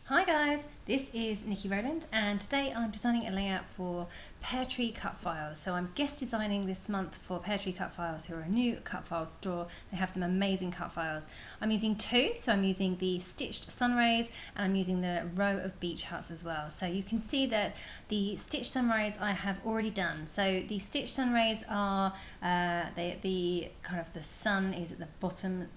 Hi guys, this is Niki Rowland and today I'm designing a layout for Peartree Cut Files. So I'm guest designing this month for Peartree Cut Files, who are a new cut file store. They have some amazing cut files. I'm using two, so I'm using the Stitched Sunrays and I'm using the row of beach huts as well. So you can see that the Stitched Sunrays I have already done. So the Stitched Sunrays are, the sun is at the bottom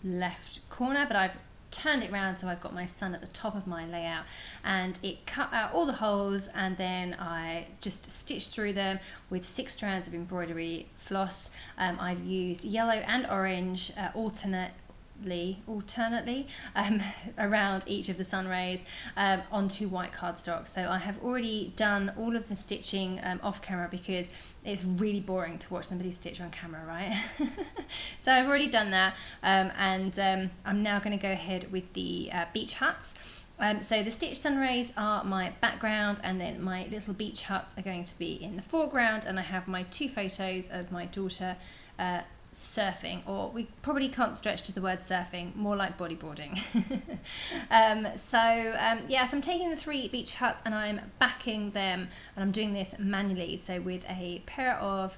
left corner, but I've turned it around so I've got my sun at the top of my layout, and it cut out all the holes, and then I just stitched through them with 6 strands of embroidery floss. I've used yellow and orange alternately around each of the sun rays onto white cardstock. So I have already done all of the stitching off camera because it's really boring to watch somebody stitch on camera, right? So I've already done that, and I'm now going to go ahead with the beach huts. So the Stitched Sunrays are my background, and then my little beach huts are going to be in the foreground, and I have my 2 photos of my daughter surfing, or we probably can't stretch to the word surfing, more like bodyboarding. So I'm taking the 3 beach huts and I'm backing them, and I'm doing this manually, so with a pair of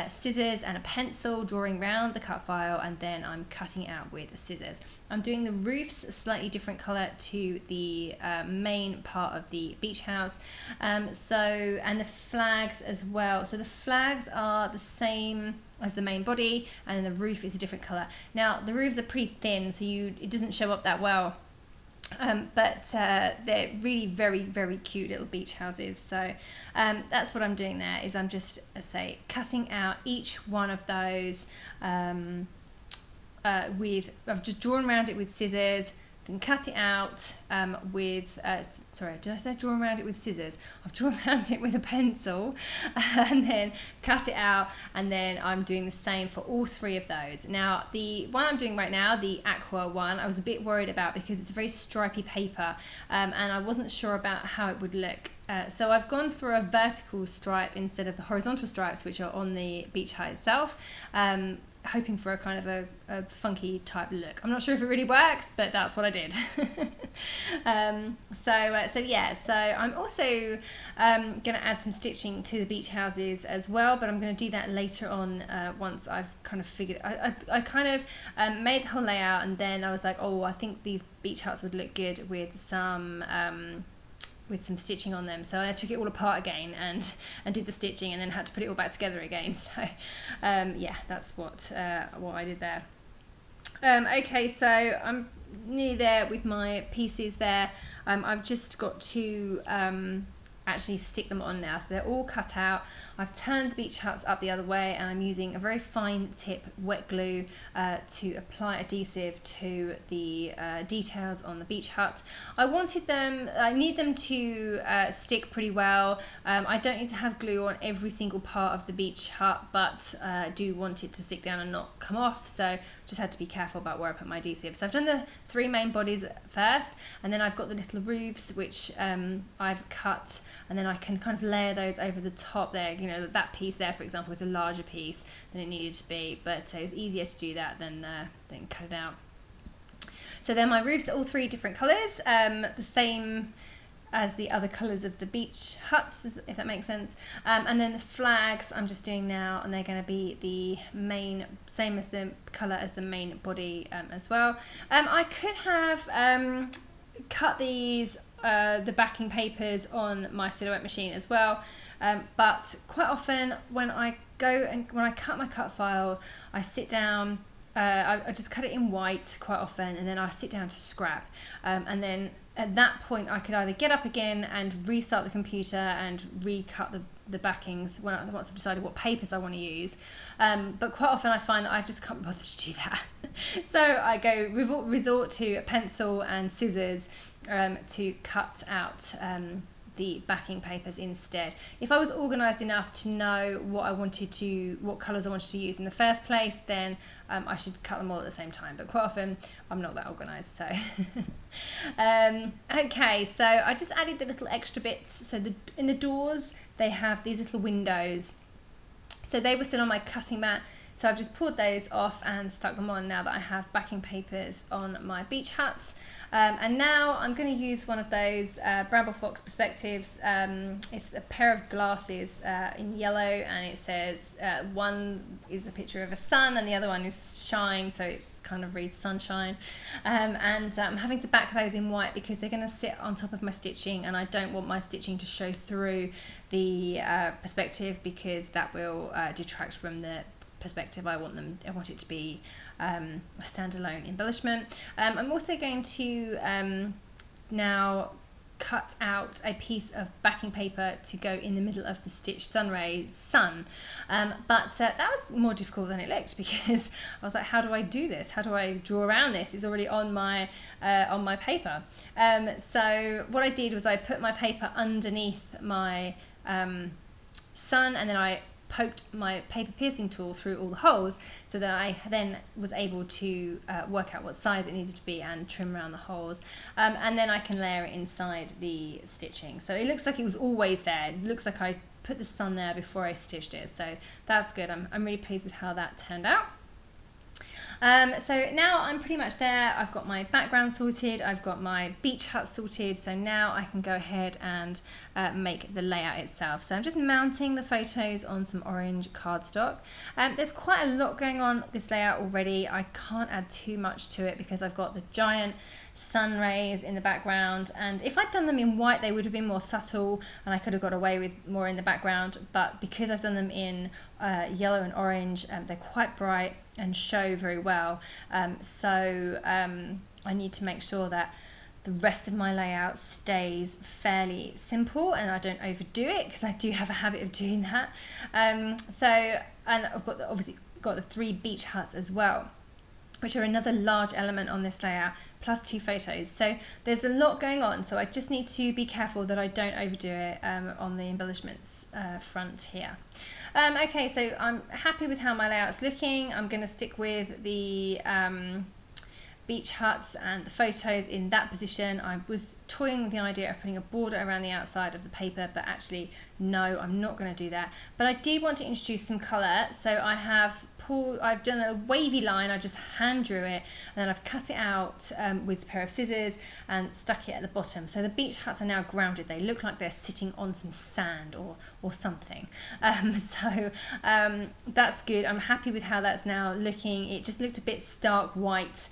scissors and a pencil, drawing round the cut file, and then I'm cutting it out with scissors. I'm doing the roofs a slightly different colour to the main part of the beach house, and the flags as well. So the flags are the same as the main body, and then the roof is a different colour. Now the roofs are pretty thin, so it doesn't show up that well. But they're really very cute little beach houses. So that's what I'm doing there, is I'm just cutting out each one of those I've just drawn around it with scissors, then cut it out with, sorry, did I say draw around it with scissors? I've drawn around it with a pencil and then cut it out, and then I'm doing the same for all 3 of those. Now the one I'm doing right now, the aqua one, I was a bit worried about because it's a very stripy paper, and I wasn't sure about how it would look. So I've gone for a vertical stripe instead of the horizontal stripes which are on the beach hut itself, hoping for a kind of a funky type look. I'm not sure if it really works, but that's what I did. So I'm also going to add some stitching to the beach houses as well, but I'm going to do that later on once I've kind of figured. I kind of made the whole layout, and then I was like, oh, I think these beach huts would look good with some stitching on them, so I took it all apart again and did the stitching, and then had to put it all back together again. So that's what I did there. Okay, so I'm nearly there with my pieces there. I've just got to actually stick them on now, so they're all cut out. I've turned the beach huts up the other way, and I'm using a very fine tip wet glue to apply adhesive to the details on the beach hut. I need them to stick pretty well. I don't need to have glue on every single part of the beach hut, but I do want it to stick down and not come off, so just had to be careful about where I put my adhesive. So I've done the 3 main bodies first, and then I've got the little roofs which I've cut, and then I can kind of layer those over the top there. You know, that piece there, for example, is a larger piece than it needed to be, but it's easier to do that than cut it out. So then my roofs are all 3 different colours, the same as the other colours of the beach huts, if that makes sense. And then the flags I'm just doing now, and they're going to be the same as the colour as the main body as well. I could have cut these the backing papers on my silhouette machine as well, but quite often when I cut my cut file, I sit down, I just cut it in white quite often, and then I sit down to scrap, and then at that point I could either get up again and restart the computer and recut the backings once I've decided what papers I want to use, but quite often I find that I just can't be bothered to do that. So I resort to a pencil and scissors to cut out the backing papers instead. If I was organised enough to know what colours I wanted to use in the first place, then I should cut them all at the same time, but quite often I'm not that organised. So okay, so I just added the little extra bits. So in the doors they have these little windows, so they were still on my cutting mat. So I've just pulled those off and stuck them on now that I have backing papers on my beach huts. And now I'm going to use one of those Bramble Fox perspectives. It's a pair of glasses in yellow, and it says one is a picture of a sun and the other one is shine, so it kind of reads sunshine. And I'm having to back those in white because they're going to sit on top of my stitching, and I don't want my stitching to show through the perspective because that will detract from the perspective. I want it to be a standalone embellishment. I'm also going to now cut out a piece of backing paper to go in the middle of the Stitched Sunrays sun, but that was more difficult than it looked because I was like, how do I do this? How do I draw around this? It's already on my paper. So what I did was I put my paper underneath my sun, and then I poked my paper piercing tool through all the holes so that I then was able to work out what size it needed to be and trim around the holes, and then I can layer it inside the stitching. So it looks like it was always there. It looks like I put the sun there before I stitched it, so that's good. I'm really pleased with how that turned out. So now I'm pretty much there. I've got my background sorted, I've got my beach hut sorted, so now I can go ahead and make the layout itself. So I'm just mounting the photos on some orange cardstock. There's quite a lot going on with this layout already. I can't add too much to it because I've got the giant sun rays in the background, and if I'd done them in white they would have been more subtle and I could have got away with more in the background, but because I've done them in yellow and orange, they're quite bright and show very well, so I need to make sure that the rest of my layout stays fairly simple and I don't overdo it, because I do have a habit of doing that. And I've got obviously got the 3 beach huts as well, which are another large element on this layout, plus 2 photos. So there's a lot going on, so I just need to be careful that I don't overdo it on the embellishments front here. Okay, so I'm happy with how my layout's looking. I'm going to stick with the beach huts and the photos in that position. I was toying with the idea of putting a border around the outside of the paper, but actually no, I'm not going to do that. But I did want to introduce some colour, so I've done a wavy line. I just hand drew it and then I've cut it out with a pair of scissors and stuck it at the bottom. So the beach huts are now grounded. They look like they're sitting on some sand or something. So that's good. I'm happy with how that's now looking. It just looked a bit stark white,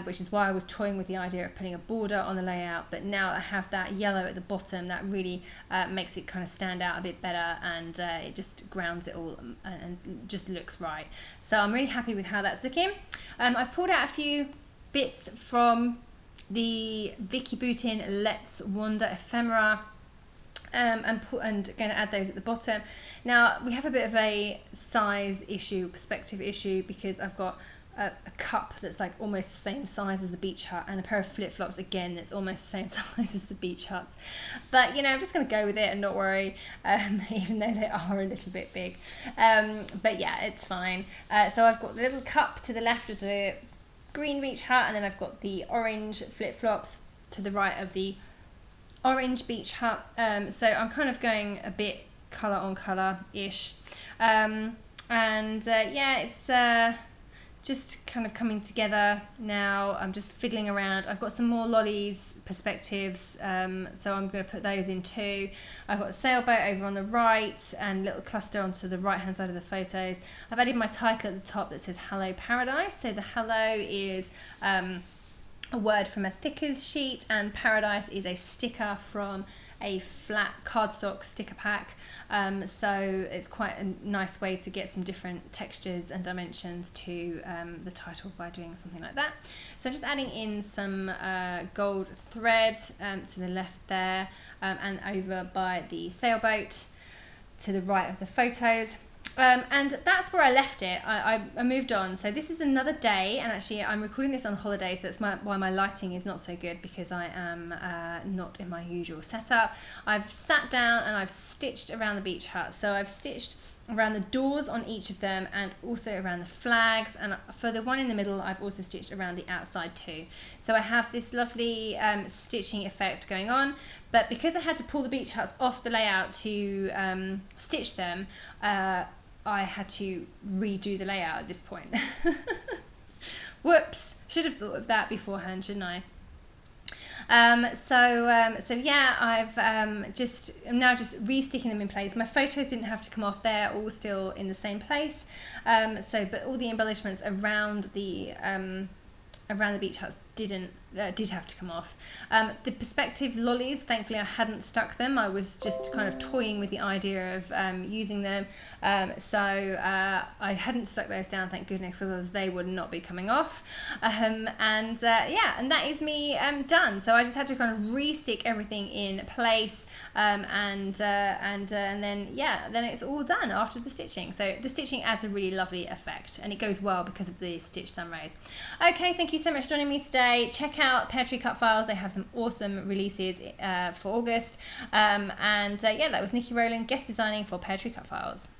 which is why I was toying with the idea of putting a border on the layout. But now I have that yellow at the bottom, that really makes it kind of stand out a bit better, and it just grounds it all and just looks right. So I'm really happy with how that's looking. I've pulled out a few bits from the Vicki Boutin Let's Wander ephemera, and going to add those at the bottom. Now we have a bit of a size issue, perspective issue, because I've got a cup that's like almost the same size as the beach hut, and a pair of flip-flops again that's almost the same size as the beach huts. But you know, I'm just going to go with it and not worry, even though they are a little bit big. But yeah, it's fine. So I've got the little cup to the left of the green beach hut, and then I've got the orange flip-flops to the right of the orange beach hut. So I'm kind of going a bit colour on colour-ish. Yeah, it's just kind of coming together now. I'm just fiddling around. I've got some more lollies perspectives, so I'm going to put those in too. I've got a sailboat over on the right and a little cluster onto the right hand side of the photos. I've added my title at the top that says Hello Paradise. So the hello is a word from a thickers sheet, and paradise is a sticker from a flat cardstock sticker pack, so it's quite a nice way to get some different textures and dimensions to the title by doing something like that. So I'm just adding in some gold thread to the left there, and over by the sailboat to the right of the photos. And that's where I left it. I moved on. So this is another day, and actually I'm recording this on holiday, so that's why my lighting is not so good, because I am not in my usual setup. I've sat down and I've stitched around the beach hut. So I've stitched around the doors on each of them, and also around the flags, and for the one in the middle I've also stitched around the outside too. So I have this lovely stitching effect going on, but because I had to pull the beach huts off the layout to stitch them, I had to redo the layout at this point. Whoops, should have thought of that beforehand, shouldn't I? So yeah, I'm now just re-sticking them in place. My photos didn't have to come off; they're all still in the same place. But all the embellishments around the beach house did have to come off. The perspective lollies, thankfully I hadn't stuck them. I was just kind of toying with the idea of using them. So I hadn't stuck those down, thank goodness, because they would not be coming off. And that is me done. So I just had to kind of re-stick everything in place, and then it's all done after the stitching. So the stitching adds a really lovely effect, and it goes well because of the Stitched Sunrays. Okay, thank you so much for joining me today. Check out Peartree Cut Files. They have some awesome releases for August. That was Niki Rowland guest designing for Peartree Cut Files.